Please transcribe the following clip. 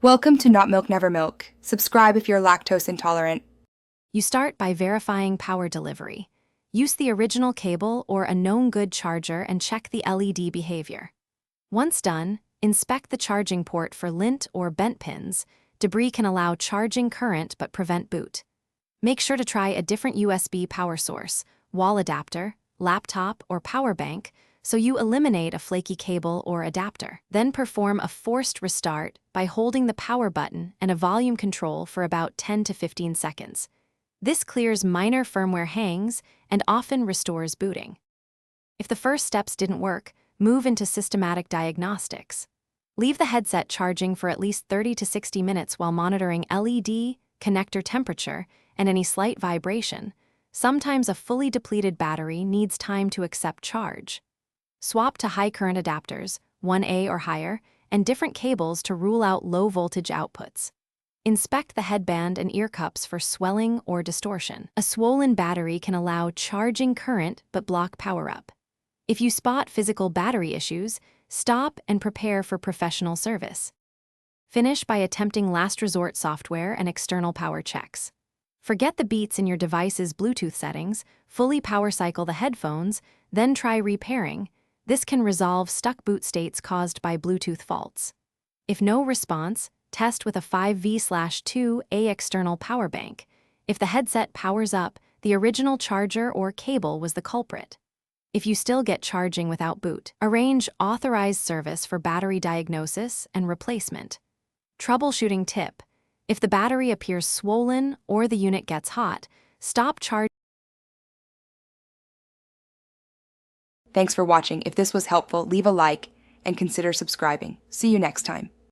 Welcome to Not Milk Never Milk. Subscribe if you're lactose intolerant. You start by verifying power delivery. Use the original cable or a known good charger and check the LED behavior. Once done, inspect the charging port for lint or bent pins. Debris can allow charging current but prevent boot. Make sure to try a different USB power source, wall adapter, laptop, or power bank so you eliminate a flaky cable or adapter. Then perform a forced restart by holding the power button and a volume control for about 10 to 15 seconds. This clears minor firmware hangs and often restores booting. If the first steps didn't work, move into systematic diagnostics. Leave the headset charging for at least 30 to 60 minutes while monitoring LED, connector temperature, and any slight vibration. Sometimes a fully depleted battery needs time to accept charge. Swap to high current adapters, 1A or higher, and different cables to rule out low voltage outputs. Inspect the headband and ear cups for swelling or distortion. A swollen battery can allow charging current but block power up. If you spot physical battery issues, stop and prepare for professional service. Finish by attempting last resort software and external power checks. Forget the beats in your device's Bluetooth settings, fully power cycle the headphones, then try repairing. This can resolve stuck boot states caused by Bluetooth faults. If no response, test with a 5V/2A external power bank. If the headset powers up, the original charger or cable was the culprit. If you still get charging without boot, arrange authorized service for battery diagnosis and replacement. Troubleshooting tip: if the battery appears swollen or the unit gets hot, stop charging. Thanks for watching. If this was helpful, leave a like and consider subscribing. See you next time.